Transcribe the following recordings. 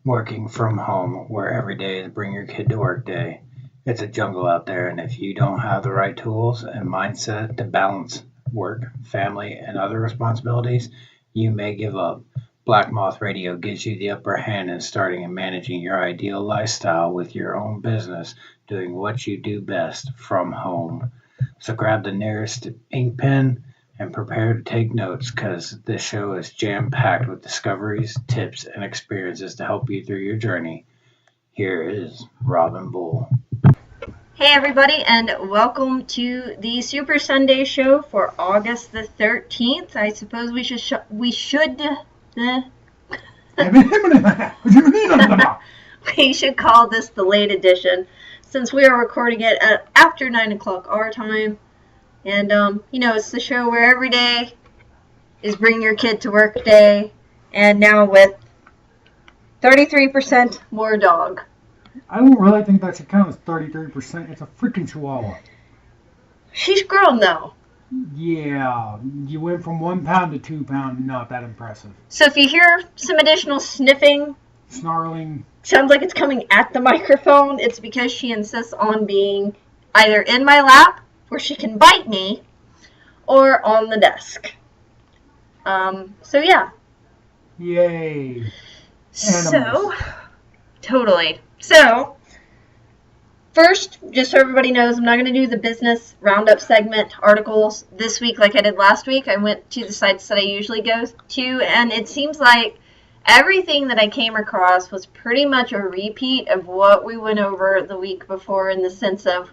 Working from home, where every day is bring your kid to work day. It's a jungle out there, and if you don't have the right tools and mindset to balance work, family, and other responsibilities, you may give up. Black Moth Radio gives you the upper hand in starting and managing your ideal lifestyle with your own business, doing what you do best from home. So grab the nearest ink pen and prepare to take notes because this show is jam packed with discoveries, tips, and experiences to help you through your journey. Here is Robin Bull. Hey everybody, and welcome to the Super Sunday show for August the 13th. I suppose we should we should call this the late edition, since we are recording it at after 9 o'clock our time. And, it's the show where every day is bring your kid to work day, and now with 33% more dog. I don't really think that should count as 33%. It's a freaking chihuahua. She's grown, though. Yeah, you went from 1 pound to 2 pound. Not that impressive. So if you hear some additional sniffing, snarling, sounds like it's coming at the microphone, it's because she insists on being either in my lap, where she can bite me, or on the desk. So yeah. Yay. Animals. So, totally. So, first, just so everybody knows, I'm not going to do the business roundup segment articles this week like I did last week. I went to the sites that I usually go to, and it seems like everything that I came across was pretty much a repeat of what we went over the week before, in the sense of,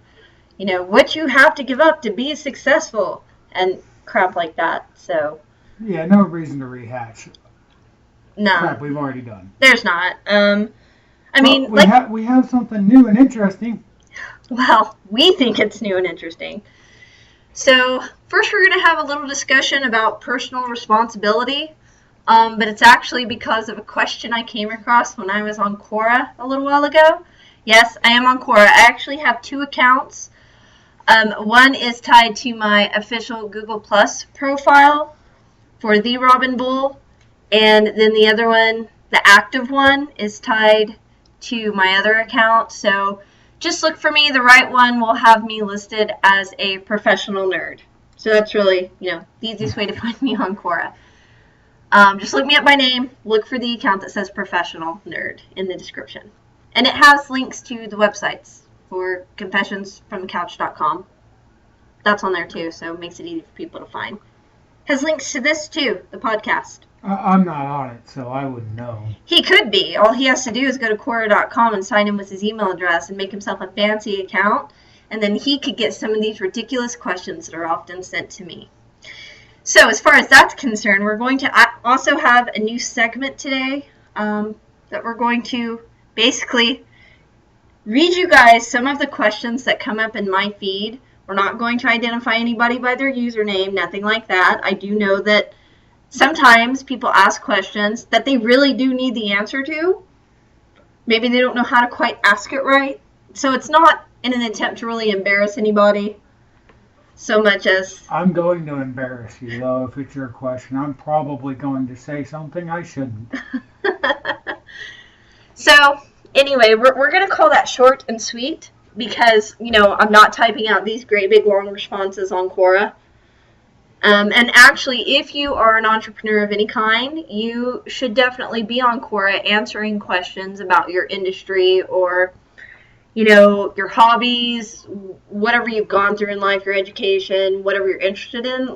what you have to give up to be successful and crap like that. So, yeah, no reason to rehash. No. Crap we've already done. There's not. We have something new and interesting. Well, we think it's new and interesting. So, first we're going to have a little discussion about personal responsibility. But it's actually because of a question I came across when I was on Quora a little while ago. Yes, I am on Quora. I actually have 2 accounts. One is tied to my official Google Plus profile for the Robin Bull, and then the other one, the active one, is tied to my other account. So just look for me. The right one will have me listed as a professional nerd. So that's really, the easiest way to find me on Quora. Just look me up by name, look for the account that says professional nerd in the description. And it has links to the websites for confessionsfromthecouch.com. That's on there too, so it makes it easy for people to find. Has links to this too, the podcast. I'm not on it, so I wouldn't know. He could be. All he has to do is go to Quora.com and sign in with his email address and make himself a fancy account, and then he could get some of these ridiculous questions that are often sent to me. So as far as that's concerned, we're going to also have a new segment today that we're going to basically read you guys some of the questions that come up in my feed. We're not going to identify anybody by their username, nothing like that. I do know that sometimes people ask questions that they really do need the answer to. Maybe they don't know how to quite ask it right. So it's not in an attempt to really embarrass anybody so much as... I'm going to embarrass you, though, if it's your question. I'm probably going to say something I shouldn't. So, anyway, we're going to call that short and sweet because, I'm not typing out these great big long responses on Quora. And actually, if you are an entrepreneur of any kind, you should definitely be on Quora answering questions about your industry or, your hobbies, whatever you've gone through in life, your education, whatever you're interested in.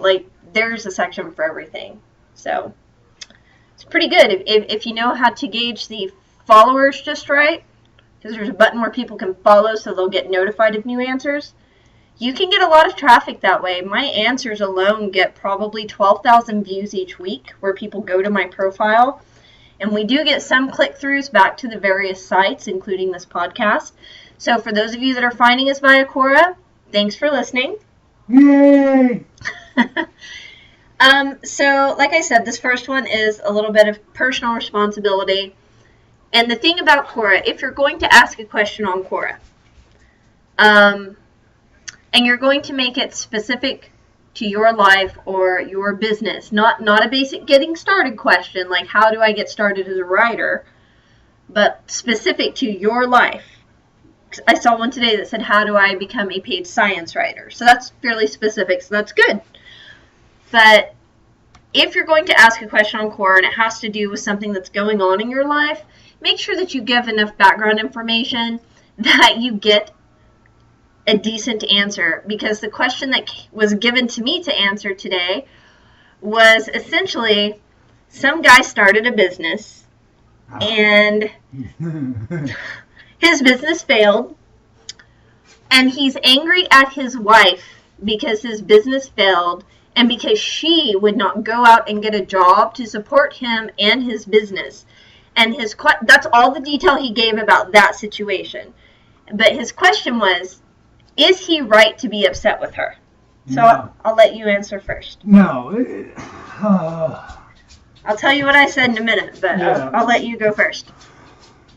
There's a section for everything. So, it's pretty good if you know how to gauge the followers just right, because there's a button where people can follow so they'll get notified of new answers. You can get a lot of traffic that way. My answers alone get probably 12,000 views each week where people go to my profile. And we do get some click-throughs back to the various sites, including this podcast. So for those of you that are finding us via Quora, thanks for listening. Yay! So, like I said, this first one is a little bit of personal responsibility. And the thing about Quora, if you're going to ask a question on Quora, and you're going to make it specific to your life or your business, not a basic getting started question like how do I get started as a writer, but specific to your life. I saw one today that said, how do I become a paid science writer? So that's fairly specific, so that's good. But if you're going to ask a question on Quora and it has to do with something that's going on in your life, make sure that you give enough background information that you get a decent answer. Because the question that was given to me to answer today was essentially, some guy started a business and his business failed, and he's angry at his wife because his business failed and because she would not go out and get a job to support him and his business. And that's all the detail he gave about that situation. But his question was, is he right to be upset with her? So No. I'll let you answer first. No. I'll tell you what I said in a minute, but Yeah. I'll let you go first.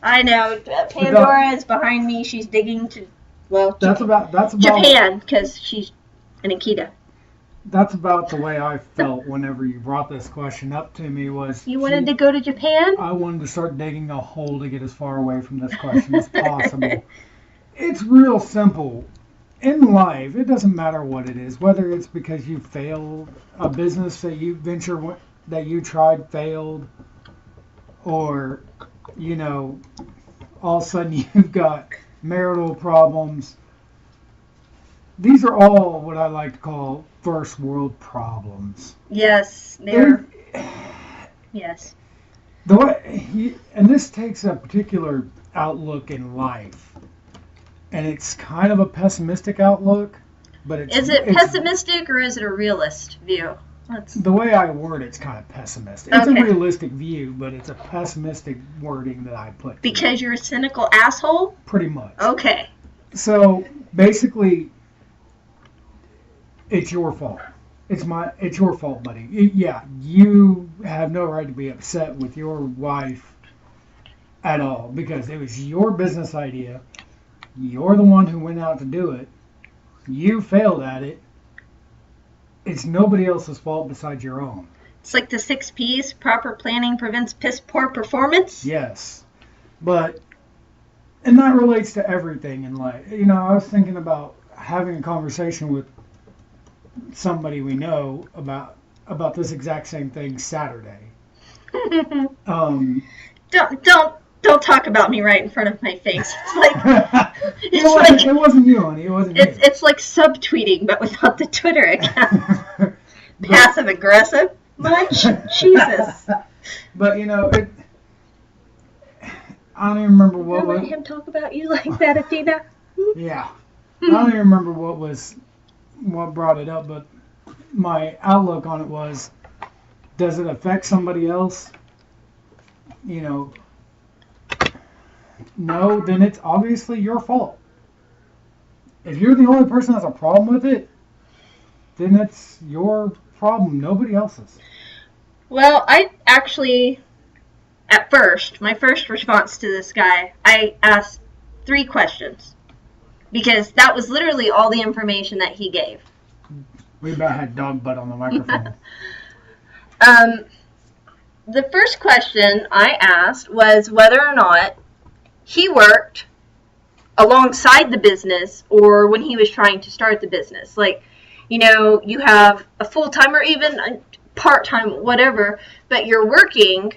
I know Pandora is behind me. She's digging to, well, That's about Japan, because she's an Akita. That's about the way I felt whenever you brought this question up to me. Was You wanted to go to Japan? I wanted to start digging a hole to get as far away from this question as possible. It's real simple. In life, it doesn't matter what it is, whether it's because you failed, a business that you tried failed, or, you know, all of a sudden you've got marital problems. These are all what I like to call first world problems. Yes, yes. The way and this takes a particular outlook in life. And it's kind of a pessimistic outlook, but Is it pessimistic or is it a realist view? The way I word it's kind of pessimistic. It's Okay. a realistic view, but it's a pessimistic wording that I put to it. Because you're a cynical asshole? Pretty much. Okay. So basically, it's your fault. It's your fault, buddy. Yeah, you have no right to be upset with your wife at all because it was your business idea. You're the one who went out to do it. You failed at it. It's nobody else's fault besides your own. It's like the 6 Ps, proper planning prevents piss poor performance. Yes. And that relates to everything in life. You know, I was thinking about having a conversation with somebody we know about this exact same thing Saturday. Don't talk about me right in front of my face. It's like it wasn't you, honey. It wasn't you. It's like subtweeting, but without the Twitter account. Passive aggressive, much Jesus. But you know, I don't even remember what Don't let him talk about you like that, Athena. Yeah, I don't even remember what brought it up, but my outlook on it was, does it affect somebody else? You know. No, then it's obviously your fault. If you're the only person that has a problem with it, then it's your problem, nobody else's. Well, I actually, at first, my first response to this guy, I asked 3 questions. Because that was literally all the information that he gave. We about had dog butt on the microphone. The first question I asked was whether or not he worked alongside the business or when he was trying to start the business. Like, you know, you have a full-time or even a part-time, whatever, but you're working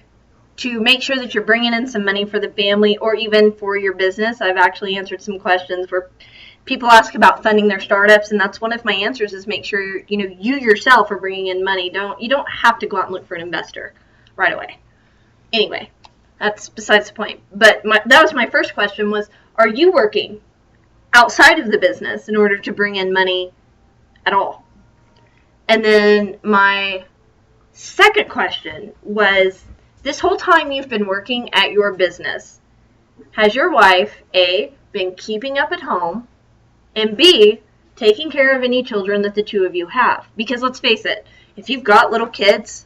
to make sure that you're bringing in some money for the family or even for your business. I've actually answered some questions where people ask about funding their startups, and that's one of my answers is make sure you yourself are bringing in money. You don't have to go out and look for an investor right away. Anyway, that's besides the point. But that was my first question was, are you working outside of the business in order to bring in money at all? And then my second question was, this whole time you've been working at your business, has your wife, A, been keeping up at home, and B, taking care of any children that the two of you have? Because let's face it, if you've got little kids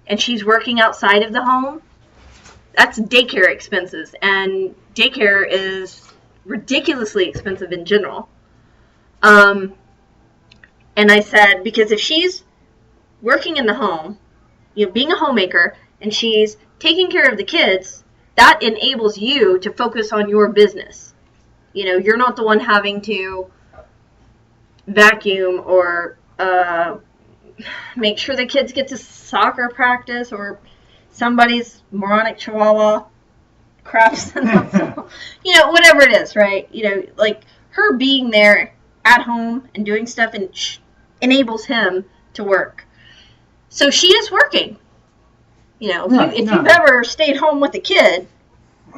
and she's working outside of the home, that's daycare expenses, and daycare is ridiculously expensive in general. And I said, because if she's working in the home, being a homemaker, and she's taking care of the kids, that enables you to focus on your business. You know, you're not the one having to vacuum or make sure the kids get to soccer practice, or somebody's moronic chihuahua craps in the floor. You know, whatever it is, right? You know, like her being there at home and doing stuff and enables him to work. So she is working. You know, if you've ever stayed home with a kid.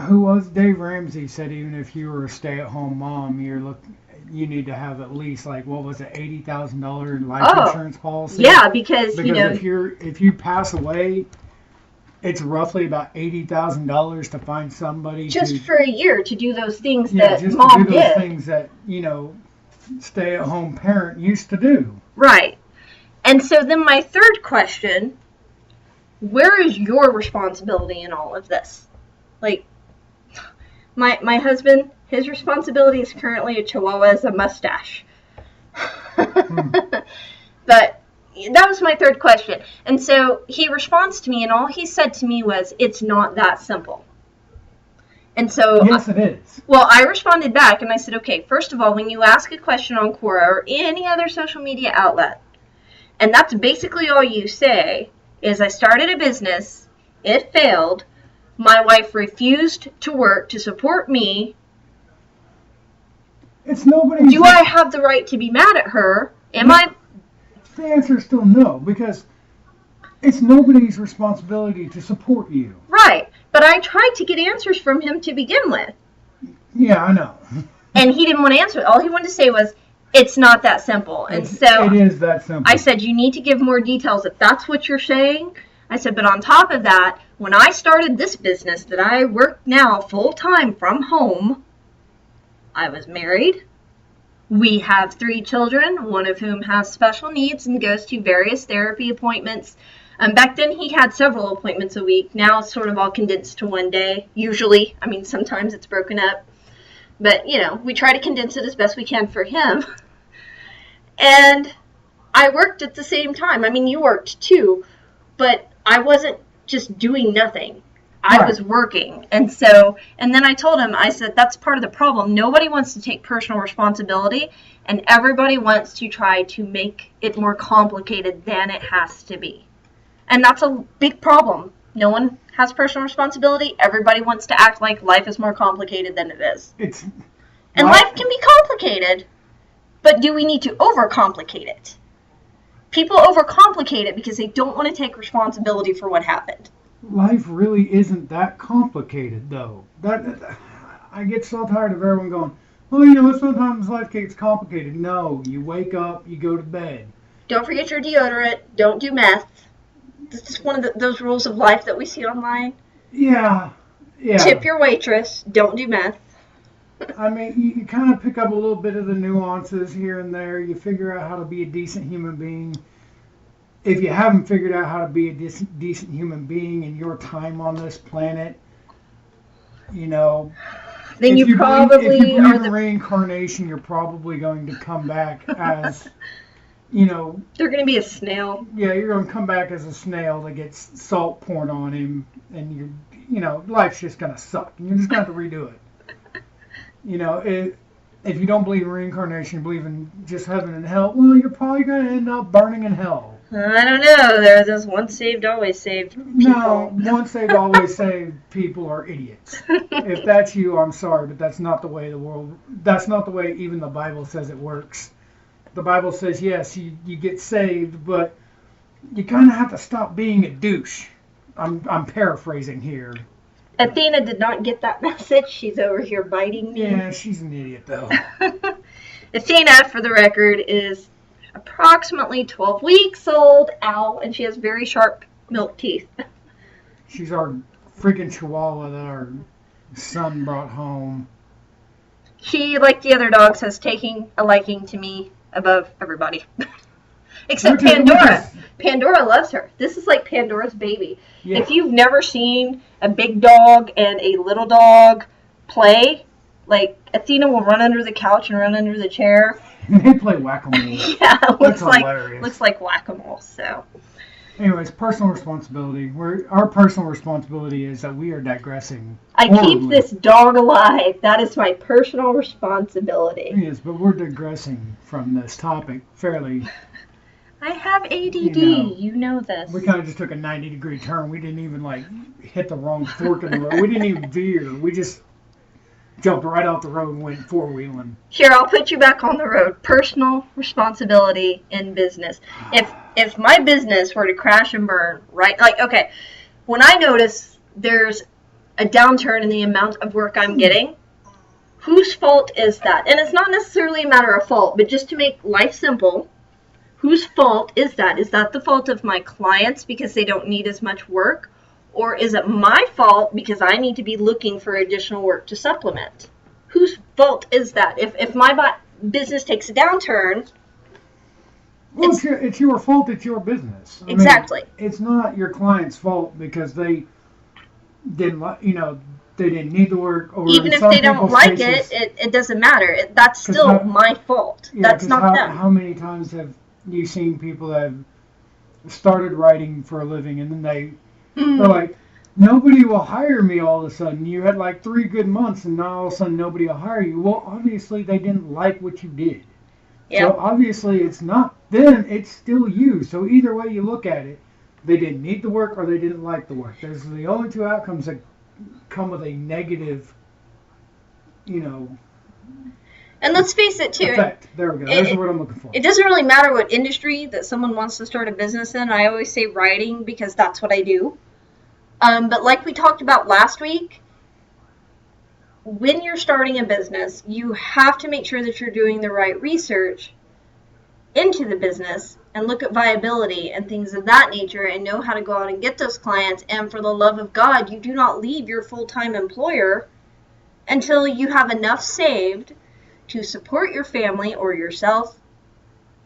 Who was Dave Ramsey said even if you were a stay-at-home mom, you need to have at least, like, what was it, $80,000 life insurance policy? Yeah, because you know, if you pass away, it's roughly about $80,000 to find somebody just for a year to do those things that just mom to do those did. things that, you know, stay-at-home parent used to do. Right. And so then my third question, where is your responsibility in all of this? Like, my husband, his responsibility is currently a chihuahua as a mustache. But that was my third question. And so he responds to me, and all he said to me was, it's not that simple. And so, yes, it is. Well, I responded back, and I said, okay, first of all, when you ask a question on Quora or any other social media outlet, and that's basically all you say, is I started a business, it failed, my wife refused to work to support me. It's nobody's... Do I have the right to be mad at her? The answer is still no, because it's nobody's responsibility to support you. Right, but I tried to get answers from him to begin with. Yeah, I know. And he didn't want to answer it. All he wanted to say was, it's not that simple. And so it is that simple. I said, you need to give more details if that's what you're saying. I said, but on top of that, when I started this business that I work now full-time from home, I was married. We have 3 children, one of whom has special needs and goes to various therapy appointments. Back then, he had several appointments a week. Now it's sort of all condensed to one day, usually. I mean, sometimes it's broken up. But, you know, we try to condense it as best we can for him. And I worked at the same time. I mean, you worked too. But I wasn't just doing nothing. I was working. And then I told him, I said, that's part of the problem. Nobody wants to take personal responsibility, and everybody wants to try to make it more complicated than it has to be. And that's a big problem. No one has personal responsibility. Everybody wants to act like life is more complicated than it is. And life can be complicated, but do we need to overcomplicate it? People overcomplicate it because they don't want to take responsibility for what happened. Life really isn't that complicated, though. I get so tired of everyone going, well, you know, sometimes life gets complicated. No, you wake up, you go to bed. Don't forget your deodorant. Don't do meth. This is one of those rules of life that we see online. Yeah. Tip your waitress. Don't do meth. I mean, you kind of pick up a little bit of the nuances here and there. You figure out how to be a decent human being. If you haven't figured out how to be a decent human being in your time on this planet, you know, then if you believe in reincarnation, you're probably going to come back as, you know... They're going to be a snail. Yeah, you're going to come back as a snail that gets salt poured on him, and you know, life's just going to suck, and you're just going to have to redo it. You know, if you don't believe in reincarnation, you believe in just heaven and hell, well, you're probably going to end up burning in hell. I don't know. There's those once saved, always saved people. No, once saved, always saved people are idiots. If that's you, I'm sorry, but that's not the way that's not the way even the Bible says it works. The Bible says, yes, you get saved, but you kind of have to stop being a douche. I'm paraphrasing here. Athena did not get that message. She's over here biting me. Yeah, she's an idiot, though. Athena, for the record, is approximately 12 weeks old. Ow. And she has very sharp milk teeth. She's our freaking chihuahua that our son brought home. She, like the other dogs, has taken a liking to me above everybody. Except Pandora. Pandora loves her. This is like Pandora's baby. Yeah. If you've never seen a big dog and a little dog play, like Athena will run under the couch and run under the chair. They play whack-a-mole. Yeah, it looks like whack-a-mole. So, Anyways, personal responsibility. Our personal responsibility is that we are digressing. I horribly. keep this dog alive. That is my personal responsibility. Yes, but we're digressing from this topic fairly. I have ADD. You know this. We kind of just took a 90-degree turn. We didn't even hit the wrong fork in the road. We didn't even veer. We just jumped right off the road and went four-wheeling. Here, I'll put you back on the road. Personal responsibility in business. If my business were to crash and burn, right? Okay, when I notice there's a downturn in the amount of work I'm getting, whose fault is that? And it's not necessarily a matter of fault, but just to make life simple, whose fault is that? Is that the fault of my clients because they don't need as much work? Or is it my fault because I need to be looking for additional work to supplement? Whose fault is that? If my business takes a downturn... Well, it's your fault. It's your business. Exactly. It's not your client's fault because they didn't, they didn't need the work. Or even if they don't like cases, it doesn't matter. That's still my fault. Yeah, that's not them. How many times have you seen people that have started writing for a living and then they're like, nobody will hire me all of a sudden. You had 3 good months and now all of a sudden nobody will hire you. Well, obviously they didn't like what you did. Yep. So obviously it's not them, it's still you. So either way you look at it, they didn't need the work or they didn't like the work. Those are the only two outcomes that come with a negative, And let's face it too. Effect. There we go. That's what I'm looking for. It doesn't really matter what industry that someone wants to start a business in. I always say writing because that's what I do. But like we talked about last week, when you're starting a business, you have to make sure that you're doing the right research into the business and look at viability and things of that nature and know how to go out and get those clients. And for the love of God, you do not leave your full-time employer until you have enough saved to support your family or yourself,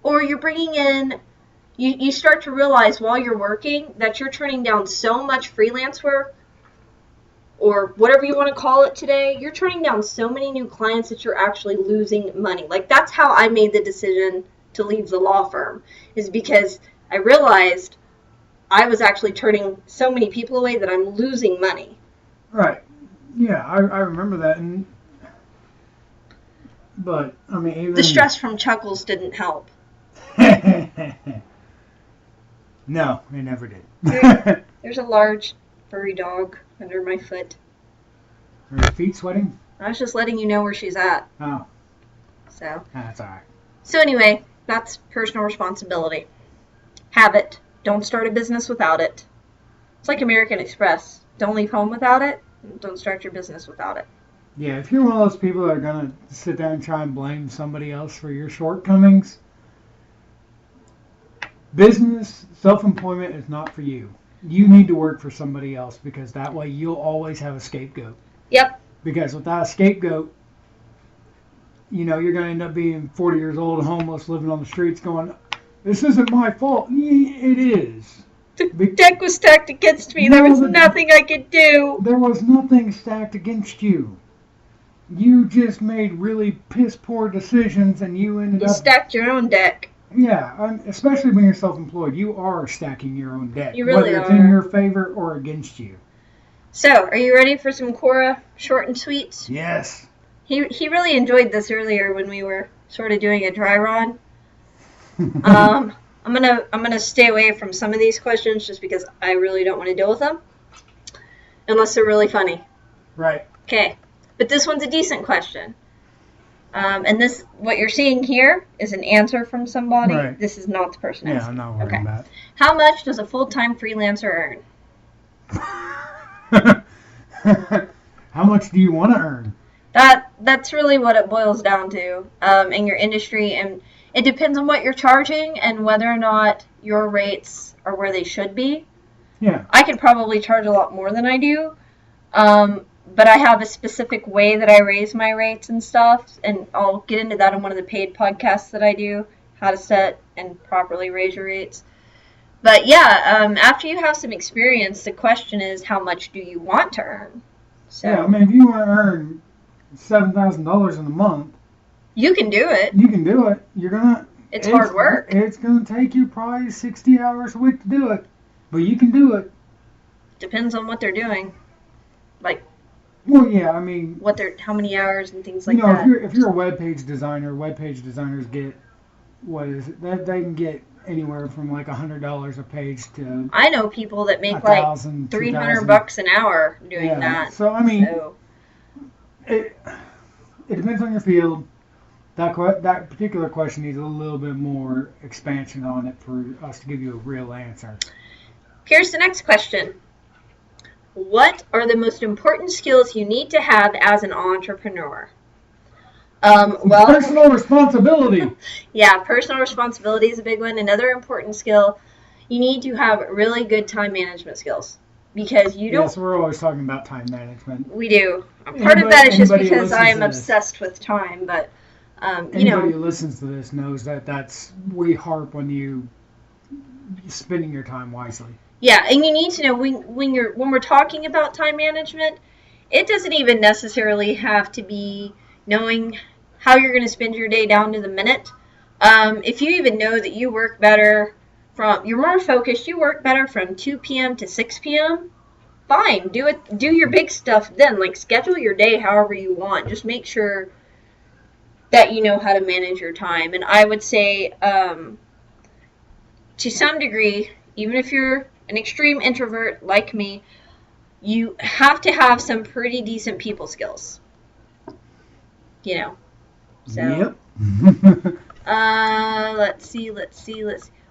or you're bringing in, you start to realize while you're working that you're turning down so much freelance work or whatever you want to call it today. You're turning down so many new clients that you're actually losing money. That's how I made the decision to leave the law firm, is because I realized I was actually turning so many people away that I'm losing money. Right. Yeah, I remember that. But, even... The stress from Chuckles didn't help. No, it never did. There's a large, furry dog under my foot. Are your feet sweating? I was just letting you know where she's at. Oh. So. That's all right. So anyway, that's personal responsibility. Have it. Don't start a business without it. It's like American Express. Don't leave home without it. Don't start your business without it. Yeah, if you're one of those people that are going to sit down and try and blame somebody else for your shortcomings, business, self-employment is not for you. You need to work for somebody else because that way you'll always have a scapegoat. Yep. Because without a scapegoat, you're going to end up being 40 years old, homeless, living on the streets going, this isn't my fault. It is. The deck was stacked against me. There was nothing I could do. There was nothing stacked against you. You just made really piss-poor decisions and you ended up... You stacked your own deck. Yeah, especially when you're self-employed. You are stacking your own deck. You really whether it's in your favor or against you. So, are you ready for some Quora short and sweet? Yes. He really enjoyed this earlier when we were sort of doing a dry run. I'm gonna stay away from some of these questions just because I really don't want to deal with them, unless they're really funny. Right. Okay, but this one's a decent question. And this, what you're seeing here, is an answer from somebody. Right. This is not the person. Yeah, I'm not worrying about it. How much does a full-time freelancer earn? How much do you want to earn? That's really what it boils down to in your industry, and it depends on what you're charging and whether or not your rates are where they should be. Yeah. I could probably charge a lot more than I do, but I have a specific way that I raise my rates and stuff, and I'll get into that in one of the paid podcasts that I do, how to set and properly raise your rates. But yeah, after you have some experience, the question is, how much do you want to earn? So, yeah, if you want to earn $7,000 in a month, you can do it. You can do it. It's hard work. It's gonna take you probably 60 hours a week to do it. But you can do it. Depends on what they're doing. Like, Well, yeah, I mean, how many hours and things like you know, that. if you're a web page designers get, what is it? They can get anywhere from like $100 a page to I know people that make like 1,000, 300 $2,000. bucks an hour doing Yeah. that. So I mean, So, it depends on your field. That particular question needs a little bit more expansion on it for us to give you a real answer. here's the next question. What are the most important skills you need to have as an entrepreneur? Well, Personal responsibility. yeah, personal responsibility is a big one. Another important skill, you need to have really good time management skills, because you don't. Yes, we're always talking about time management. We do. Part of that is just Anybody because I am listens to this. obsessed with time, but Anybody who listens to this knows we harp on you spending your time wisely. yeah, and you need to know when we're talking about time management, it doesn't even necessarily have to be knowing how you're going to spend your day down to the minute. If you even know that you work better you're more focused, you work better from 2 p.m. to 6 p.m., fine, do your big stuff then. Like, schedule your day however you want. Just make sure that you know how to manage your time. And I would say, to some degree, even if you're an extreme introvert like me, you have to have some pretty decent people skills. You know. So, Yep. let's see.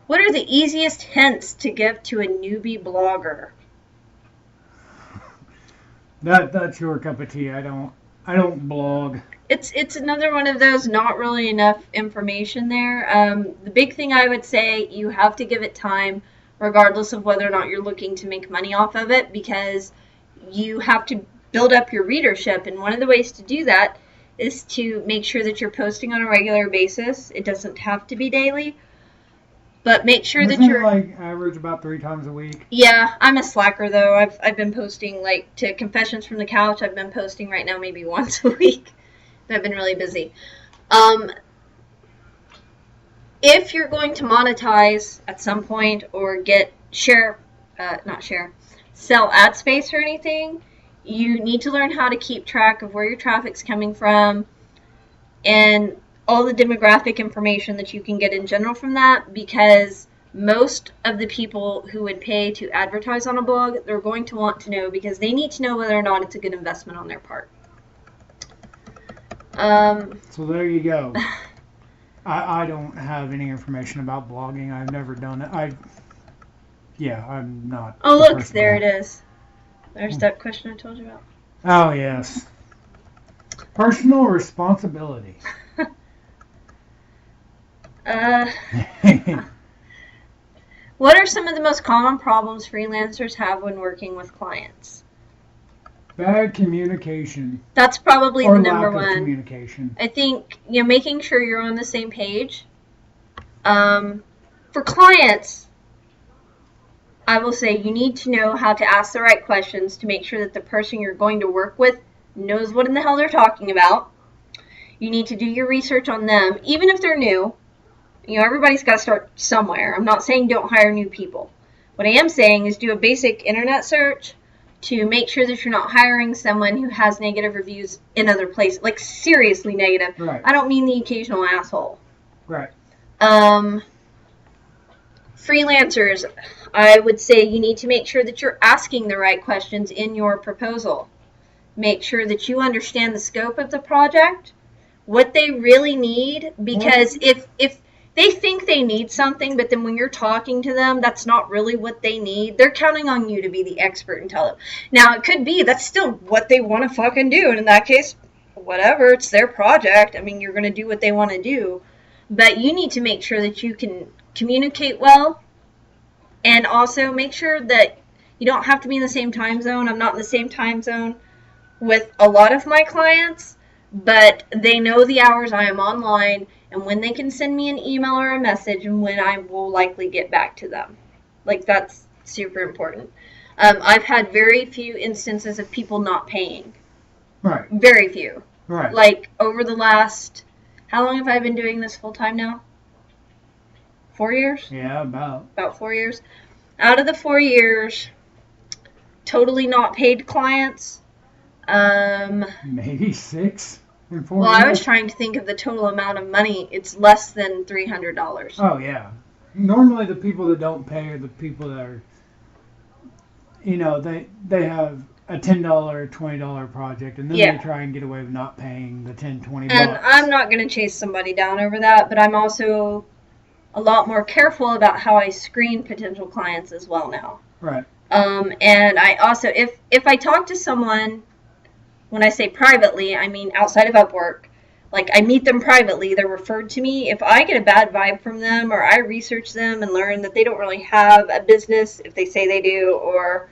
What are the easiest hints to give to a newbie blogger? That's your cup of tea. I don't blog. It's another one of those not really enough information there. The big thing I would say, you have to give it time, regardless of whether or not you're looking to make money off of it, because you have to build up your readership. And one of the ways to do that is to make sure that you're posting on a regular basis. It doesn't have to be daily, but make sure that you're like average about 3 times a week. Yeah, I'm a slacker though. I've been posting, like, to Confessions from the Couch. I've been posting right now maybe once a week. I've been really busy. If you're going to monetize at some point or sell ad space or anything, you need to learn how to keep track of where your traffic's coming from and all the demographic information that you can get in general from that, because most of the people who would pay to advertise on a blog, they're going to want to know, because they need to know whether or not it's a good investment on their part. So there you go. I don't have any information about blogging. I've never done it. I'm not. Oh, look, there it is. There's that question I told you about. Oh, yes. Personal responsibility. What are some of the most common problems freelancers have when working with clients? Bad communication. That's probably or the number lack of one. Communication. I think, making sure you're on the same page. For clients, I will say you need to know how to ask the right questions to make sure that the person you're going to work with knows what in the hell they're talking about. You need to do your research on them, even if they're new. Everybody's got to start somewhere. I'm not saying don't hire new people. What I am saying is do a basic internet search to make sure that you're not hiring someone who has negative reviews in other places, like seriously negative. Right. I don't mean the occasional asshole. Right. Freelancers, I would say you need to make sure that you're asking the right questions in your proposal. Make sure that you understand the scope of the project, what they really need, because if they think they need something, but then when you're talking to them, that's not really what they need, they're counting on you to be the expert and tell them. Now, it could be that's still what they want to fucking do, and in that case, whatever, it's their project. I mean, you're going to do what they want to do, but you need to make sure that you can communicate well, and also make sure that you don't have to be in the same time zone. I'm not in the same time zone with a lot of my clients, but they know the hours I am online and when they can send me an email or a message and when I will likely get back to them. Like, that's super important. I've had very few instances of people not paying. Right. Very few. Right. Like, over the last, how long have I been doing this full time now? 4 years? Yeah, about. About 4 years. Out of the 4 years, totally not paid clients. Maybe 6 in 4 Well, years. I was trying to think of the total amount of money. It's less than $300. Oh, yeah. Normally the people that don't pay are the people that are, they have a $10 or $20 project, and then Yeah. they try and get away with not paying the 10, 20 And bucks. I'm not going to chase somebody down over that, but I'm also a lot more careful about how I screen potential clients as well now. Right. And I also, if I talk to someone, when I say privately, I mean outside of Upwork, like I meet them privately, they're referred to me. If I get a bad vibe from them, or I research them and learn that they don't really have a business if they say they do, or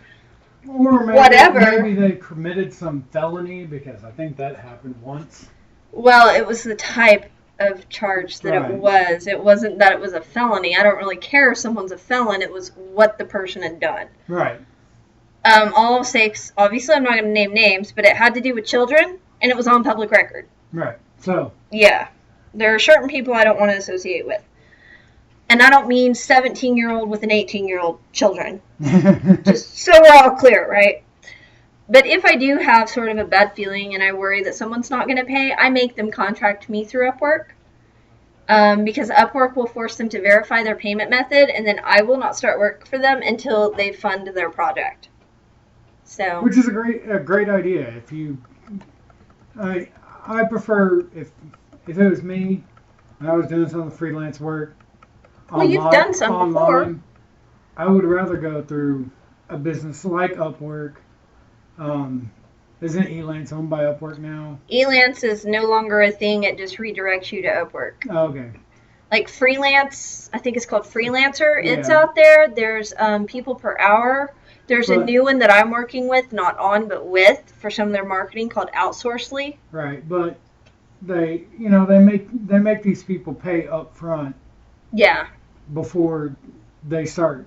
maybe, whatever. Maybe they committed some felony, because I think that happened once. Well, it was the type of charge that Right. it was. It wasn't that it was a felony. I don't really care if someone's a felon. It was what the person had done. Right. All I'll say, obviously I'm not going to name names, but it had to do with children, and it was on public record. Right. So. Yeah. There are certain people I don't want to associate with. And I don't mean 17-year-old with an 18-year-old children. Just so we're all clear, right? But if I do have sort of a bad feeling and I worry that someone's not going to pay, I make them contract me through Upwork. Because Upwork will force them to verify their payment method, and then I will not start work for them until they fund their project. So, which is a great idea. If you, I prefer if it was me and I was doing some freelance work. Well, you've done some before. I would rather go through a business like Upwork. Isn't Elance owned by Upwork now? Elance is no longer a thing. It just redirects you to Upwork. Oh, okay. Like freelance, I think it's called Freelancer. Yeah. It's out there. There's people per hour. There's a new one that I'm working with, not on, but with, for some of their marketing, called Outsourcely. Right, but they make these people pay up front. Yeah. Before they start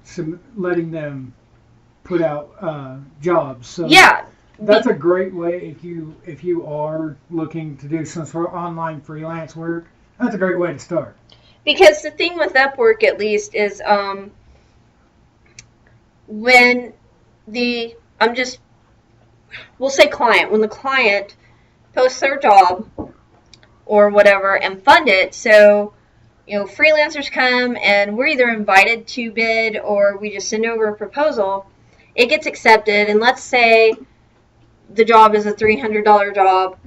letting them put out jobs. So yeah. That's a great way if you are looking to do some sort of online freelance work. That's a great way to start. Because the thing with Upwork, at least, is when we'll say client, when the client posts their job or whatever and fund it, so, freelancers come and we're either invited to bid or we just send over a proposal, it gets accepted, and let's say the job is a $300 job,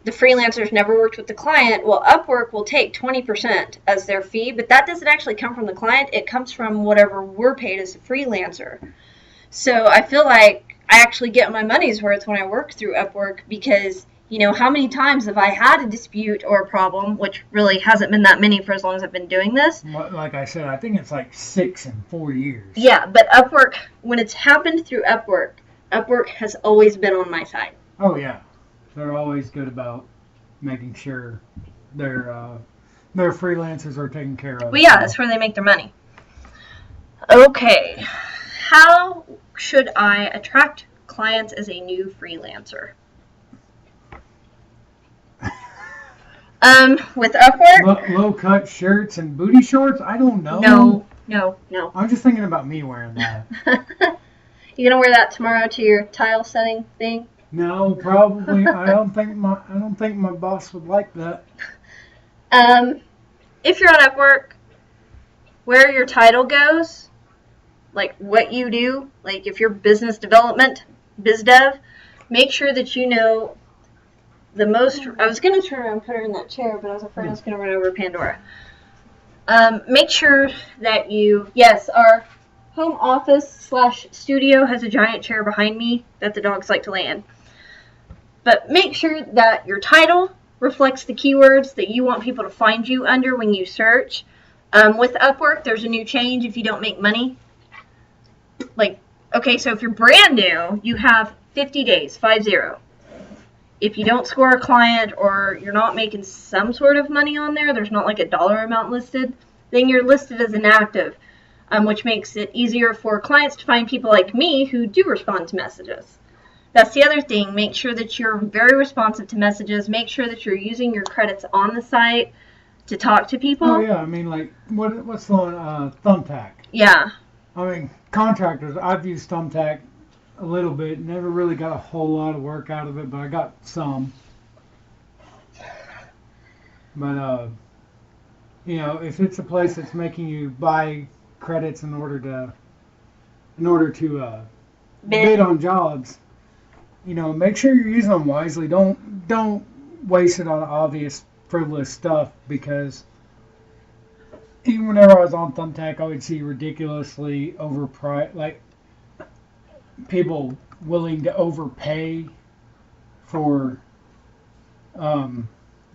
the freelancer's never worked with the client, well, Upwork will take 20% as their fee, but that doesn't actually come from the client, it comes from whatever we're paid as a freelancer. So I feel like I actually get my money's worth when I work through Upwork, because, how many times have I had a dispute or a problem, which really hasn't been that many for as long as I've been doing this. Like I said, I think it's like 6 in 4 years. Yeah, but Upwork, when it's happened through Upwork has always been on my side. Oh, yeah. They're always good about making sure their freelancers are taken care of. Well, yeah, that's where they make their money. Okay. How should I attract clients as a new freelancer? With Upwork? Low-cut shirts and booty shorts? I don't know. No. I'm just thinking about me wearing that. You gonna wear that tomorrow to your tile setting thing? No, probably. I don't think my boss would like that. If you're on Upwork, where your title goes, like what you do, like if you're business development, biz dev, make sure that you know the most. I was gonna turn around and put her in that chair, but I was afraid I was gonna run over Pandora. Make sure that our home office / studio has a giant chair behind me that the dogs like to lay in. But make sure that your title reflects the keywords that you want people to find you under when you search. With Upwork, there's a new change if you don't make money. So if you're brand new, you have 50 days, 50. If you don't score a client or you're not making some sort of money on there's not like a dollar amount listed, then you're listed as inactive, which makes it easier for clients to find people like me who do respond to messages. That's the other thing. Make sure that you're very responsive to messages. Make sure that you're using your credits on the site to talk to people. Oh, yeah. I mean, like, what's the one? Thumbtack. Yeah. I mean, contractors, I've used Thumbtack a little bit. Never really got a whole lot of work out of it, but I got some. But, if it's a place that's making you buy credits in order to bid on jobs, make sure you're using them wisely. Don't waste it on obvious frivolous stuff, because even whenever I was on Thumbtack, I would see ridiculously overpriced, like people willing to overpay for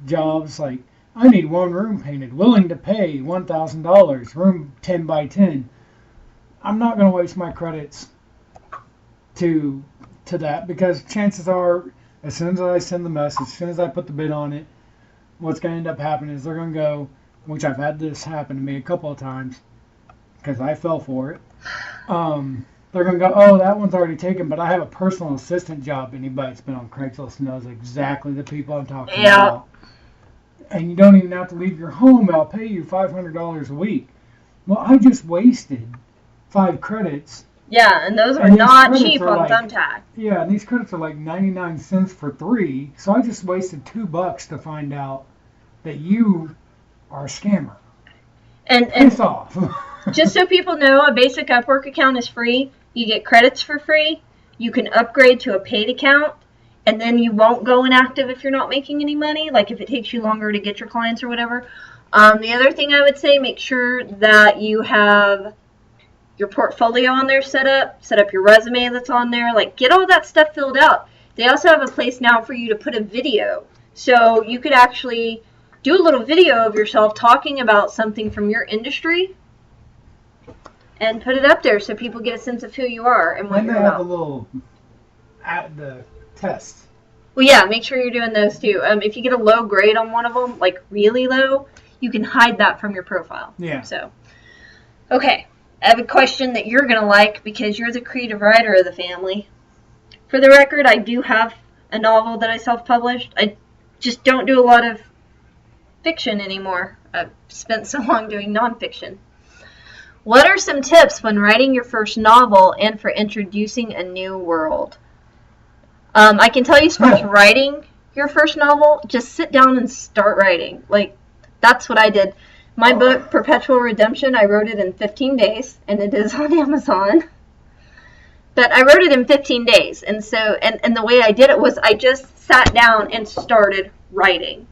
jobs. Like, I need one room painted, willing to pay $1,000, room 10 by 10. I'm not going to waste my credits to that, because chances are, as soon as I send the message, as soon as I put the bid on it, what's going to end up happening is they're going to go, which I've had this happen to me a couple of times because I fell for it. They're going to go, oh, that one's already taken, but I have a personal assistant job. Anybody that's been on Craigslist knows exactly the people I'm talking about. And you don't even have to leave your home. I'll pay you $500 a week. Well, I just wasted 5 credits. Yeah, and those are not cheap on Thumbtack. Yeah, and these credits are like 99 cents for 3. So I just wasted $2 to find out that you are a scammer. And piss off. Just so people know, a basic Upwork account is free. You get credits for free. You can upgrade to a paid account, and then you won't go inactive if you're not making any money, like if it takes you longer to get your clients or whatever. The other thing I would say, make sure that you have your portfolio on there set up your resume that's on there, like get all that stuff filled out. They also have a place now for you to put a video. So you could actually do a little video of yourself talking about something from your industry and put it up there so people get a sense of who you are and what you're about. And they have a little at the test. Well, yeah, make sure you're doing those too. If you get a low grade on one of them, like really low, you can hide that from your profile. Yeah. So, okay. I have a question that you're going to like because you're the creative writer of the family. For the record, I do have a novel that I self-published. I just don't do a lot of fiction anymore. I've spent so long doing nonfiction. What are some tips when writing your first novel and for introducing a new world? I can tell you as far as writing your first novel, just sit down and start writing. Like, that's what I did. My book, Perpetual Redemption, I wrote it in 15 days, and it is on Amazon. But I wrote it in 15 days, and so, and the way I did it was I just sat down and started writing.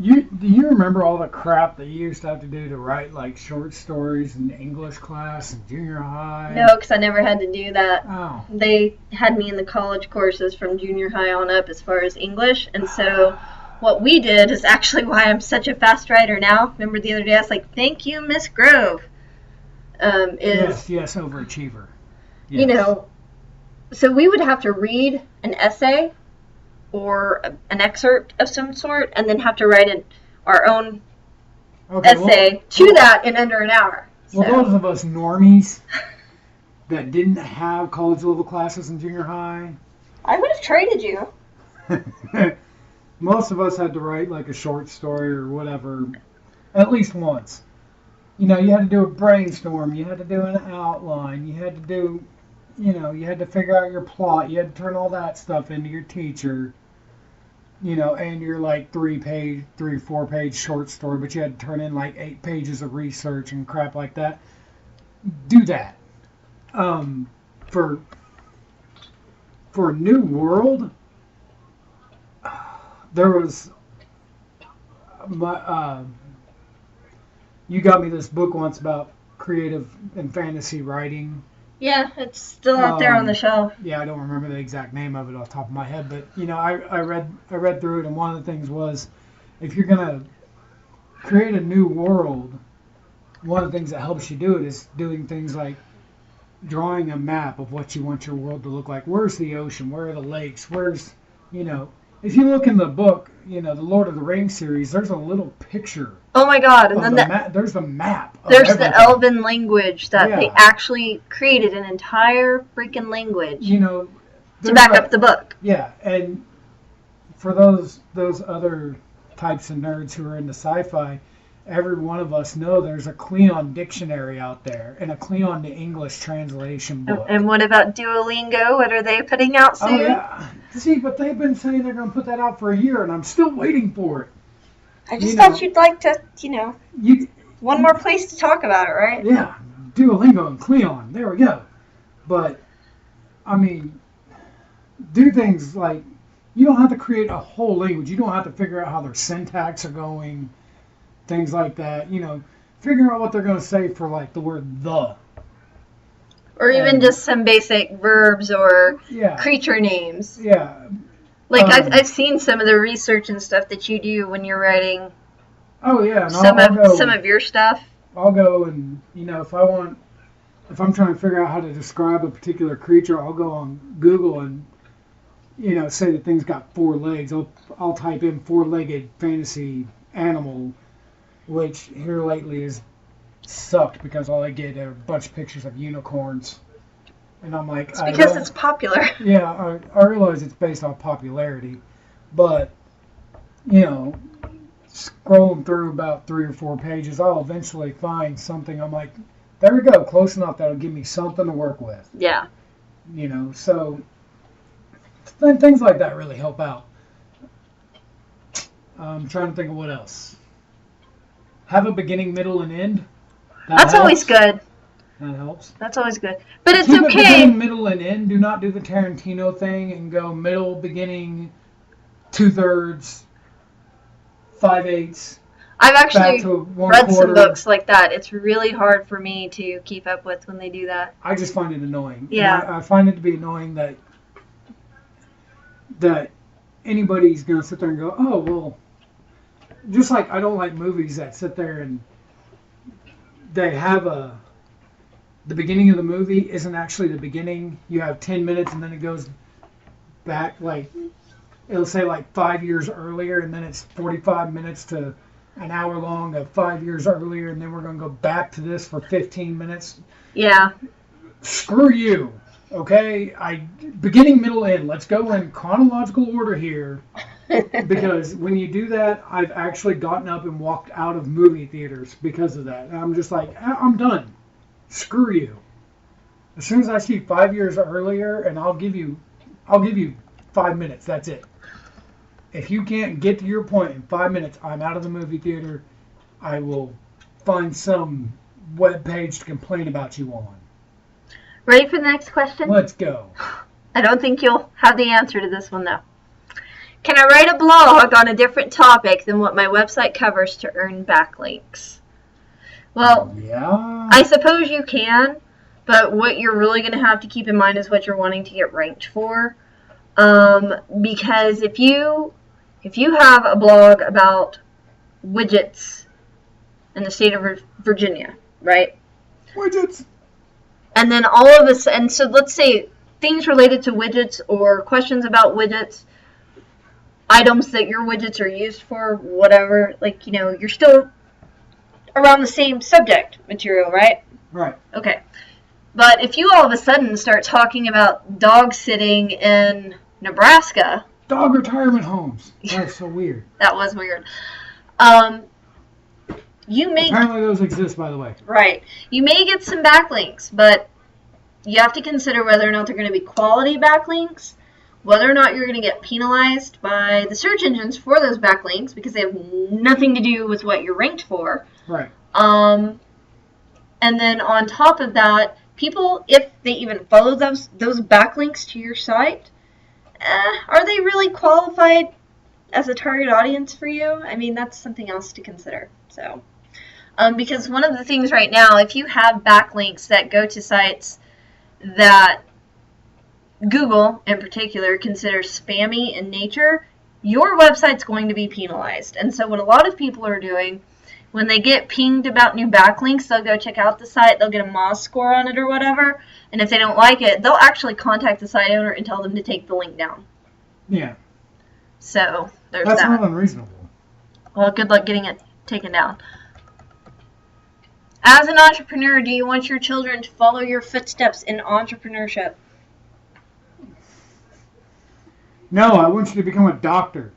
Do you remember all the crap that you used to have to do to write, like, short stories in English class in junior high? No, because I never had to do that. Oh. They had me in the college courses from junior high on up as far as English, and so what we did is actually why I'm such a fast writer now. Remember the other day I was like, thank you, Miss Grove. Yes, overachiever. Yes. So we would have to read an essay or an excerpt of some sort and then have to write our own essay to that in under an hour. Well, those of us normies that didn't have college level classes in junior high. I would have traded you. Most of us had to write like a short story or whatever, at least once. You had to do a brainstorm, you had to do an outline, you had to do, you had to figure out your plot, you had to turn all that stuff into your teacher, and your like 4 page short story, but you had to turn in like 8 pages of research and crap like that. Do that. For a new world, there was you got me this book once about creative and fantasy writing. Yeah, it's still out there on the shelf. Yeah, I don't remember the exact name of it off the top of my head, but I read through it, and one of the things was, if you're gonna create a new world, one of the things that helps you do it is doing things like drawing a map of what you want your world to look like. Where's the ocean? Where are the lakes? Where's, if you look in the book, the Lord of the Rings series, there's a little picture. Oh my God! And then there's the map. There's the Elven language that they actually created an entire freaking language. To back up the book. Yeah, and for those other types of nerds who are into sci-fi, every one of us know there's a Cleon dictionary out there and a Cleon to English translation book. And what about Duolingo? What are they putting out soon? Oh, yeah. See, but they've been saying they're going to put that out for a year, and I'm still waiting for it. I just thought you'd like to, one more place to talk about it, right? Yeah, Duolingo and Cleon. There we go. But, I mean, do things like, you don't have to create a whole language. You don't have to figure out how their syntax are going, things like that. Figure out what they're going to say for, like, the word the. Or even just some basic verbs or creature names. Yeah. Like, I've seen some of the research and stuff that you do when you're writing some of your stuff. I'll go and, if I'm trying to figure out how to describe a particular creature, I'll go on Google and, say the thing's got 4 legs. I'll type in 4-legged fantasy animal, which here lately has sucked because all I get are a bunch of pictures of unicorns. And I'm like, it's because it's popular. Yeah, I realize it's based on popularity, but, scrolling through about 3 or 4 pages, I'll eventually find something. I'm like, there we go, close enough that'll give me something to work with. Yeah. So things like that really help out. I'm trying to think of what else. Have a beginning, middle, and end. That's always good. That helps. That's always good. But it's Keep okay. It beginning, middle, and end. Do not do the Tarantino thing and go middle, beginning, 2/3, 5/8. I've actually read some 1/4. books like that. It's really hard for me to keep up with when they do that. I just find it annoying. Yeah. I find it to be annoying that anybody's going to sit there and go, oh, well, just like I don't like movies that sit there and they have the beginning of the movie isn't actually the beginning. You have 10 minutes and then it goes back, like, it'll say like 5 years earlier, and then it's 45 minutes to an hour long of 5 years earlier, and then we're going to go back to this for 15 minutes. Yeah. Screw you. Okay? Beginning, middle, end. Let's go in chronological order here. Because when you do that, I've actually gotten up and walked out of movie theaters because of that. And I'm just like, I'm done. Screw you. As soon as I see 5 years earlier, and I'll give you 5 minutes. That's it. If you can't get to your point in 5 minutes, I'm out of the movie theater. I will find some web page to complain about you on. Ready for the next question? Let's go. I don't think you'll have the answer to this one, though. Can I write a blog on a different topic than what my website covers to earn backlinks? Well, yeah. I suppose you can, but what you're really going to have to keep in mind is what you're wanting to get ranked for. Because if you have a blog about widgets in the state of Virginia, right? Widgets. And then all of us, and so let's say things related to widgets or questions about widgets, items that your widgets are used for, whatever, like, you're still around the same subject material, right? Right. Okay. But if you all of a sudden start talking about dog sitting in Nebraska. Dog retirement homes. That's so weird. That was weird. You may Apparently those exist, by the way. Right. You may get some backlinks, but you have to consider whether or not they're going to be quality backlinks, whether or not you're going to get penalized by the search engines for those backlinks because they have nothing to do with what you're ranked for. Right. And then on top of that, people, if they even follow those backlinks to your site, are they really qualified as a target audience for you? I mean, that's something else to consider. So, because one of the things right now, if you have backlinks that go to sites that Google, in particular, considers spammy in nature, your website's going to be penalized. And so what a lot of people are doing, when they get pinged about new backlinks, they'll go check out the site, they'll get a Moz score on it or whatever, and if they don't like it, they'll actually contact the site owner and tell them to take the link down. Yeah. So, there's That's that. not unreasonable. Well, good luck getting it taken down. As an entrepreneur, do you want your children to follow your footsteps in entrepreneurship? No, I want you to become a doctor.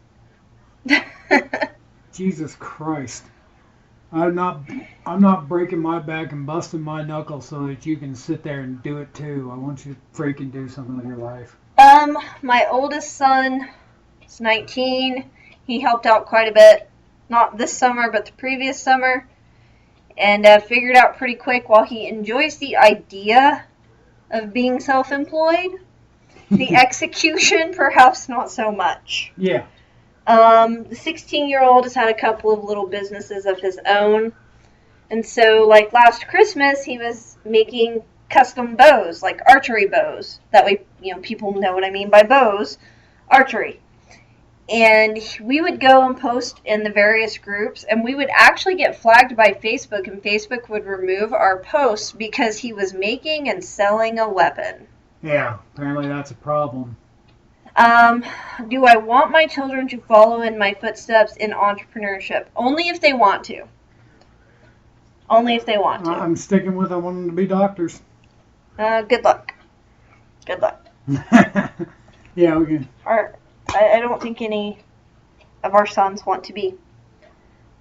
Jesus Christ. I'm not breaking my back and busting my knuckles so that you can sit there and do it too. I want you to freaking do something with your life. My oldest son is 19. He helped out quite a bit, not this summer, but the previous summer, and figured out pretty quick while he enjoys the idea of being self-employed, the execution perhaps not so much. Yeah. The 16-year-old has had a couple of little businesses of his own. And so, like last Christmas, he was making custom bows, like archery bows. That way, people know what I mean by bows, archery. And we would go and post in the various groups, and we would actually get flagged by Facebook, and Facebook would remove our posts because he was making and selling a weapon. Yeah, apparently that's a problem. Do I want my children to follow in my footsteps in entrepreneurship? Only if they want to. Only if they want to. I'm sticking with I want them to be doctors. Good luck. Good luck. Yeah, we can. I don't think any of our sons want to be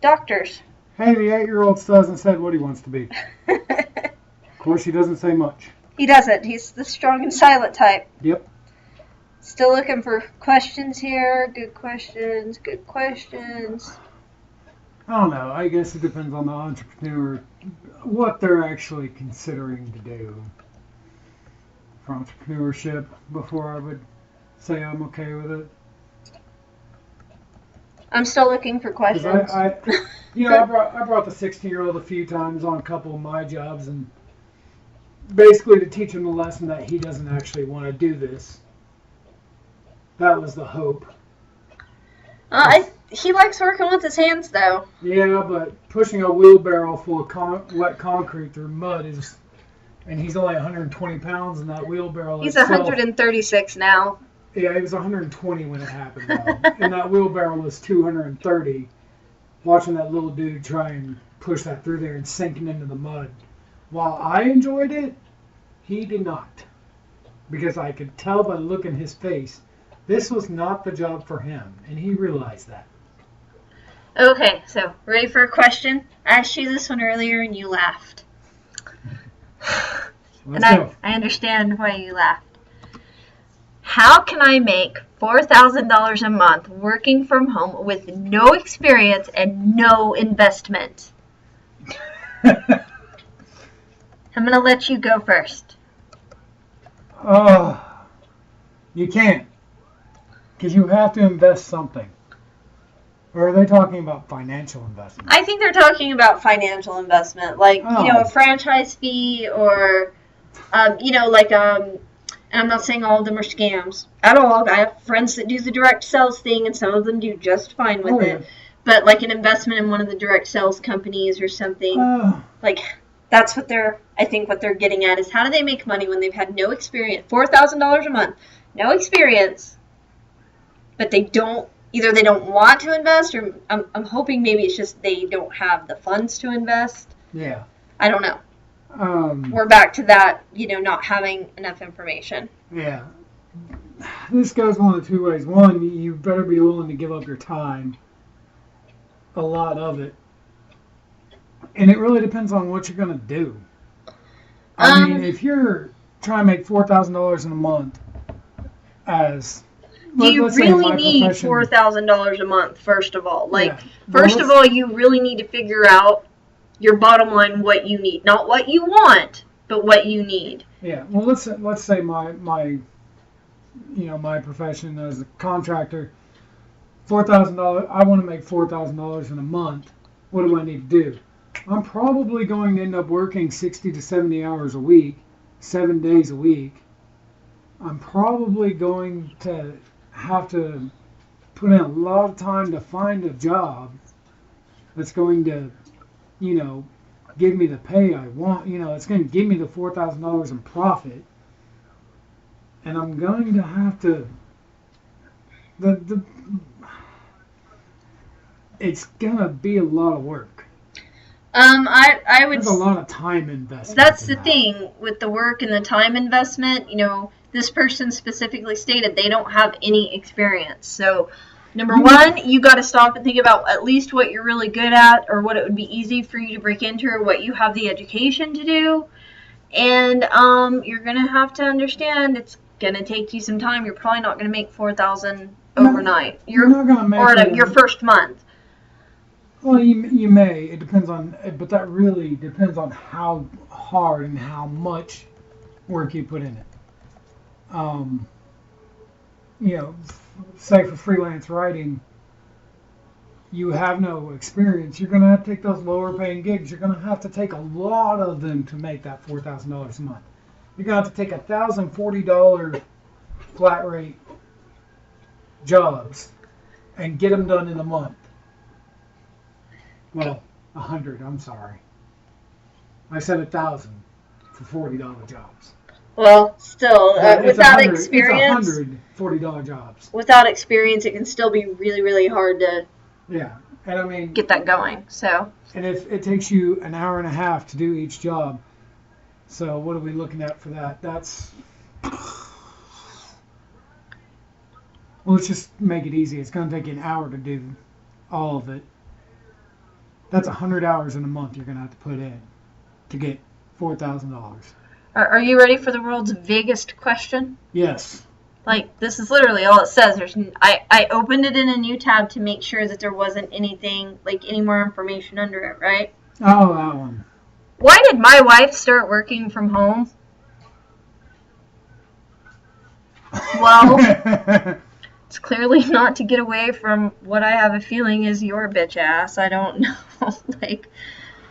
doctors. Hey, the 8-year-old still hasn't said what he wants to be. Of course, he doesn't say much. He doesn't. He's the strong and silent type. Yep. Still looking for questions here. Good questions. Good questions. I don't know. I guess it depends on the entrepreneur, what they're actually considering to do for entrepreneurship before I would say I'm okay with it. I'm still looking for questions. I brought the 16-year-old a few times on a couple of my jobs, and basically to teach him the lesson that he doesn't actually want to do this. That was the hope. He likes working with his hands, though. Yeah, but pushing a wheelbarrow full of wet concrete through mud is... And he's only 120 pounds, and that wheelbarrow He's itself... 136 now. Yeah, he was 120 when it happened, though. And that wheelbarrow was 230. Watching that little dude try and push that through there and sinking into the mud. While I enjoyed it, he did not. Because I could tell by the look in his face, this was not the job for him, and he realized that. Okay, so ready for a question? I asked you this one earlier, and you laughed. Let's go. I understand why you laughed. How can I make $4,000 a month working from home with no experience and no investment? I'm going to let you go first. You can't. Because you have to invest something. Or are they talking about financial investment? I think they're talking about financial investment, like, a franchise fee or, and I'm not saying all of them are scams at all. I have friends that do the direct sales thing, and some of them do just fine with it. But like an investment in one of the direct sales companies or something, that's what I think what they're getting at is how do they make money when they've had no experience? $4,000 a month, no experience, but they don't want to invest, or I'm hoping maybe it's just they don't have the funds to invest. Yeah. I don't know. We're back to that, not having enough information. Yeah. This goes one of two ways. One, you better be willing to give up your time, a lot of it. And it really depends on what you're going to do. I mean, if you're trying to make $4,000 in a month as... Do you really need $4,000 a month, first of all? First of all, you really need to figure out your bottom line, what you need. Not what you want, but what you need. Yeah. Well, let's say my profession as a contractor, $4,000. I want to make $4,000 in a month. What do I need to do? I'm probably going to end up working 60 to 70 hours a week, 7 days a week. I'm probably going to have to put in a lot of time to find a job that's going to, give me the pay I want. It's going to give me the $4,000 in profit. And I'm going to have to, it's going to be a lot of work. I would. There's a lot of time investment. That's the thing with the work and the time investment. This person specifically stated they don't have any experience. So Number one, you got to stop and think about at least what you're really good at, or what it would be easy for you to break into, or what you have the education to do. And you're gonna have to understand it's gonna take you some time. You're probably not gonna make $4,000 overnight. You're not gonna make or your first month. Well, you may. It depends on, but that really depends on how hard and how much work you put in it. You know, say for freelance writing, you have no experience. You're going to have to take those lower paying gigs. You're going to have to take a lot of them to make that $4,000 a month. You're going to have to take $1,040 flat rate jobs and get them done in a month. Well, 100, I'm sorry. I said 1,000 for $40 jobs. Well, still, without experience, it's $140 jobs. Without experience, it can still be really, really hard to and I mean, get that going. So, and if it takes you an hour and a half to do each job, so what are we looking at for that? That's, well, let's just make it easy. It's going to take you an hour to do all of it. That's 100 hours in a month you're going to have to put in to get $4,000. Are you ready for the world's vaguest question? Yes. Like, this is literally all it says. I opened it in a new tab to make sure that there wasn't anything, like any more information under it, right? Oh, that one. Why did my wife start working from home? Well, it's clearly not to get away from what I have a feeling is your bitch ass. I don't know. Like,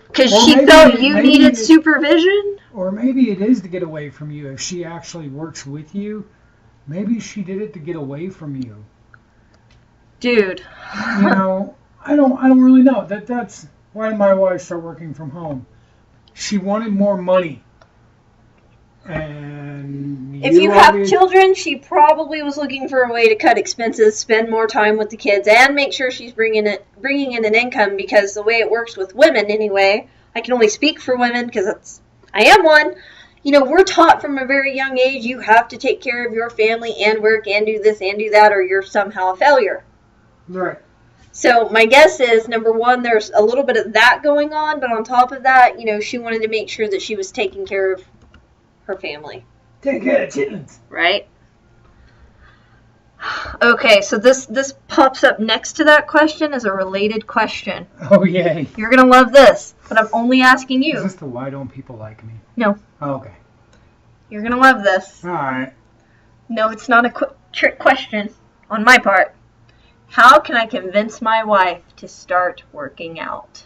because she felt you needed supervision? Or maybe it is to get away from you. If she actually works with you, maybe she did it to get away from you. Dude. You know, I don't really know. That's why did my wife start working from home? She wanted more money. And if you have children, she probably was looking for a way to cut expenses, spend more time with the kids, and make sure she's bringing in an income, because the way it works with women anyway, I can only speak for women because I am one. You know, we're taught from a very young age, you have to take care of your family and work and do this and do that, or you're somehow a failure. Right. So my guess is, number one, there's a little bit of that going on, but on top of that, you know, she wanted to make sure that she was taking care of her family. Take care of chitlins. Right? Okay, so this pops up next to that question as a related question. Oh, yay. You're going to love this, but I'm only asking you. Is this the why don't people like me? No. Oh, okay. You're going to love this. All right. No, it's not a trick question on my part. How can I convince my wife to start working out?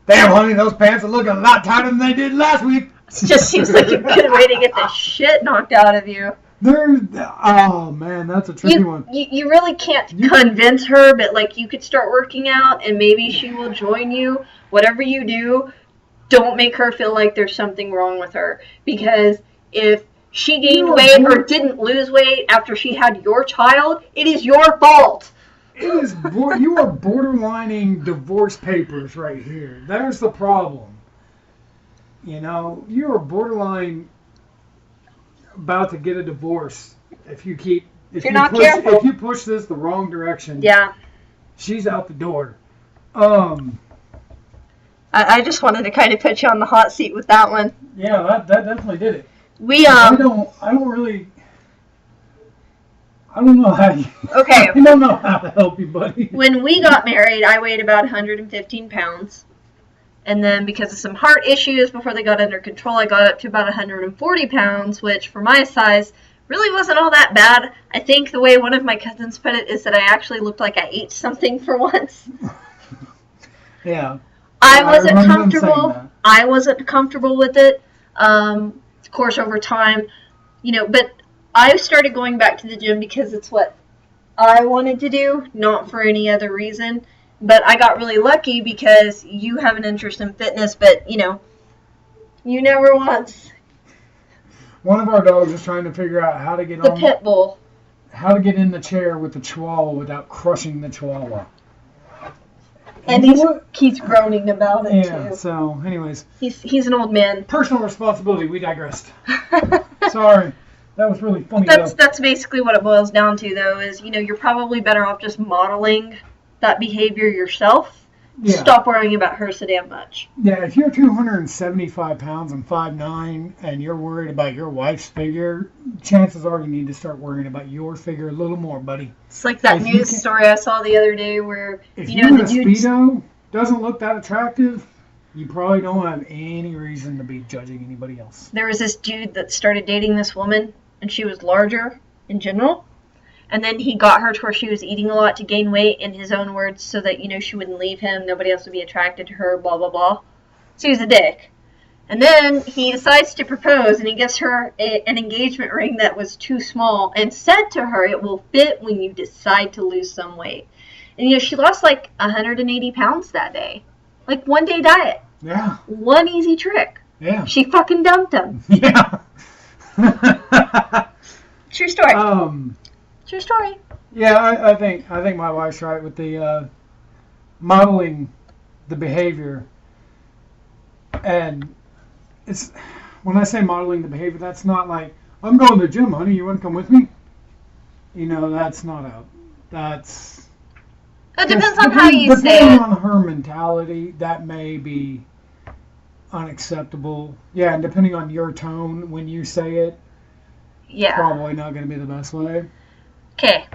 Damn, honey, those pants are looking a lot tighter than they did last week. It just seems like a good way to get the shit knocked out of you. Oh, man, that's a tricky one. You really can't convince her, but, like, you could start working out, and maybe she will join you. Whatever you do, don't make her feel like there's something wrong with her. Because if she gained weight or didn't lose weight after she had your child, it is your fault. It is you are borderlining divorce papers right here. There's the problem. You know, you are borderline about to get a divorce if you push this the wrong direction. Yeah. She's out the door. I just wanted to kind of put you on the hot seat with that one. Yeah, that definitely did it. I don't know how you... Okay. I don't know how to help you, buddy. When we got married, I weighed about 115 pounds. And then because of some heart issues before they got under control, I got up to about 140 pounds, which for my size really wasn't all that bad. I think the way one of my cousins put it is that I actually looked like I ate something for once. Yeah. I wasn't comfortable. I wasn't comfortable with it. Of course, over time, you know, but I started going back to the gym because it's what I wanted to do, not for any other reason. But I got really lucky because you have an interest in fitness, but, you know, you never once. One of our dogs is trying to figure out how to get the pit bull. How to get in the chair with the chihuahua without crushing the chihuahua. And he's groaning about it Yeah, too. so anyways. He's an old man. Personal responsibility, we digressed. Sorry. That was really funny though. That's basically what it boils down to though, is you're probably better off just modeling that behavior yourself. Yeah. Stop worrying about her so damn much. Yeah, if you're 275 pounds and 5'9", and you're worried about your wife's figure, chances are you need to start worrying about your figure a little more, buddy. It's like that news story I saw the other day where, if the Speedo doesn't look that attractive, you probably don't have any reason to be judging anybody else. There was this dude that started dating this woman, and she was larger in general. And then he got her to where she was eating a lot to gain weight, in his own words, so that, she wouldn't leave him, nobody else would be attracted to her, blah, blah, blah. So he was a dick. And then he decides to propose, and he gives her an engagement ring that was too small, and said to her, it will fit when you decide to lose some weight. And, she lost like 180 pounds that day. Like, one day diet. Yeah. One easy trick. Yeah. She fucking dumped him. Yeah. True story. True story. Yeah, I think my wife's right with the modeling the behavior, and it's when I say modeling the behavior, that's not like I'm going to the gym, honey. You want to come with me? That's not out. That's it depends on how you say it. Depending on her mentality, that may be unacceptable. Yeah, and depending on your tone when you say it, yeah, probably not going to be the best way. Okay,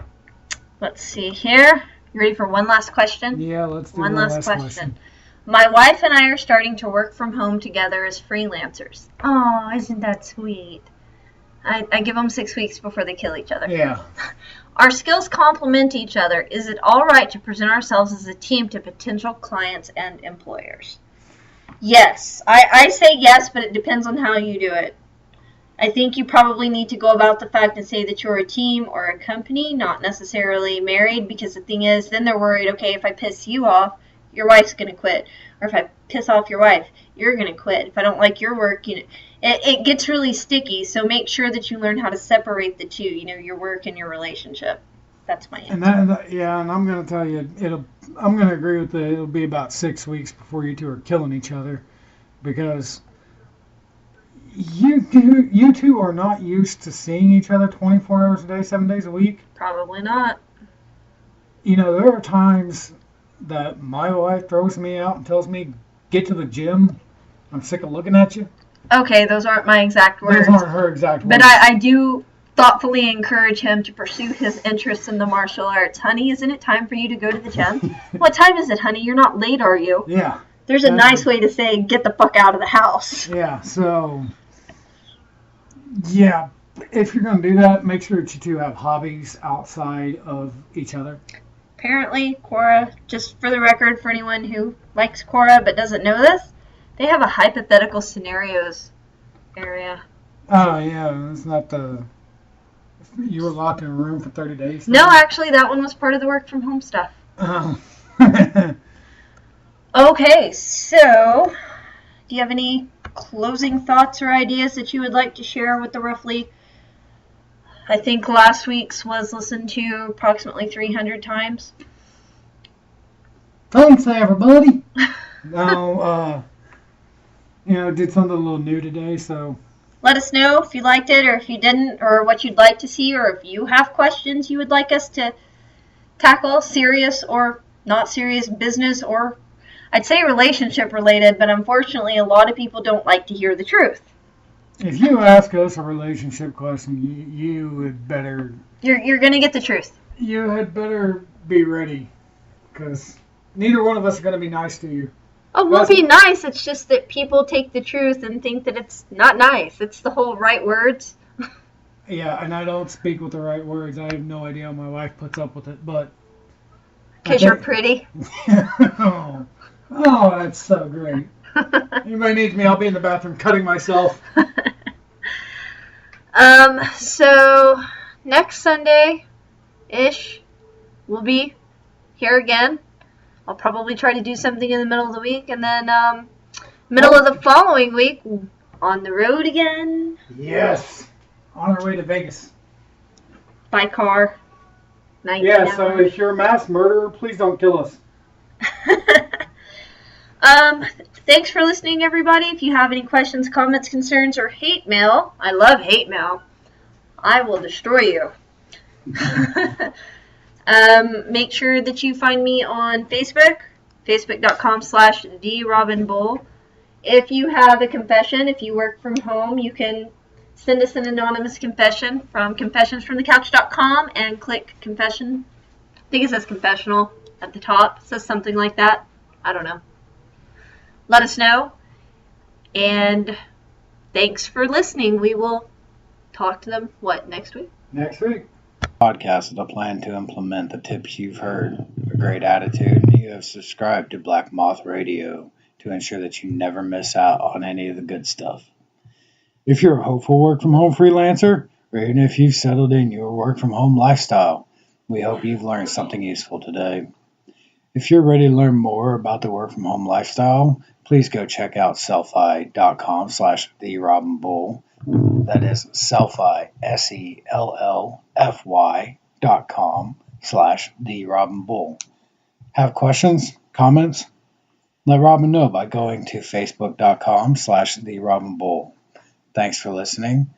let's see here. You ready for one last question? Yeah, let's do one last question. My wife and I are starting to work from home together as freelancers. Oh, isn't that sweet? I give them 6 weeks before they kill each other. Yeah. Our skills complement each other. Is it all right to present ourselves as a team to potential clients and employers? Yes. I say yes, but it depends on how you do it. I think you probably need to go about the fact and say that you're a team or a company, not necessarily married, because the thing is, then they're worried, okay, if I piss you off, your wife's going to quit. Or if I piss off your wife, you're going to quit. If I don't like your work, it gets really sticky, so make sure that you learn how to separate the two, your work and your relationship. That's my answer. And I'm going to tell you, I'm going to agree with it. It'll be about 6 weeks before you two are killing each other, because you two are not used to seeing each other 24 hours a day, 7 days a week. Probably not. There are times that my wife throws me out and tells me, get to the gym. I'm sick of looking at you. Okay, those aren't my exact words. Those aren't her exact words. But I do thoughtfully encourage him to pursue his interests in the martial arts. Honey, isn't it time for you to go to the gym? What time is it, honey? You're not late, are you? Yeah. There's a nice way to say, get the fuck out of the house. Yeah, so, yeah, if you're going to do that, make sure that you two have hobbies outside of each other. Apparently, Quora, just for the record, for anyone who likes Quora but doesn't know this, they have a hypothetical scenarios area. Oh, yeah, it's not you were locked in a room for 30 days? No, actually, that one was part of the work from home stuff. Oh. Okay, so do you have any closing thoughts or ideas that you would like to share with the roughly, I think last week's was listened to approximately 300 times? Thanks, everybody. No, did something a little new today, so. Let us know if you liked it or if you didn't, or what you'd like to see, or if you have questions you would like us to tackle, serious or not serious, business or I'd say relationship related, but unfortunately a lot of people don't like to hear the truth. If you ask us a relationship question, you would better... You're going to get the truth. You had better be ready, because neither one of us are going to be nice to you. Oh, we'll be nice. It's just that people take the truth and think that it's not nice. It's the whole right words. Yeah, and I don't speak with the right words. I have no idea how my wife puts up with it, but... Because you're pretty. Oh, that's so great. Anybody needs me, I'll be in the bathroom cutting myself. So next Sunday-ish, we'll be here again. I'll probably try to do something in the middle of the week, and then middle of the following week, on the road again. Yes, on our way to Vegas. By car. Yeah, so if you're a mass murderer, please don't kill us. Thanks for listening, everybody. If you have any questions, comments, concerns, or hate mail, I love hate mail. I will destroy you. Make sure that you find me on Facebook, facebook.com/therobinbull. If you have a confession, if you work from home, you can send us an anonymous confession from confessionsfromthecouch.com and click confession. I think it says confessional at the top. It says something like that. I don't know. Let us know. And thanks for listening. We will talk to them, next week? Next week. Podcast is a plan to implement the tips you've heard. A great attitude, and you have subscribed to Black Moth Radio to ensure that you never miss out on any of the good stuff. If you're a hopeful work-from-home freelancer, or even if you've settled in your work-from-home lifestyle, we hope you've learned something useful today. If you're ready to learn more about the work-from-home lifestyle, please go check out selfie.com/therobinbull. That is selfie, SELLFY.com/therobinbull. Have questions, comments? Let Robin know by going to facebook.com/therobinbull. Thanks for listening.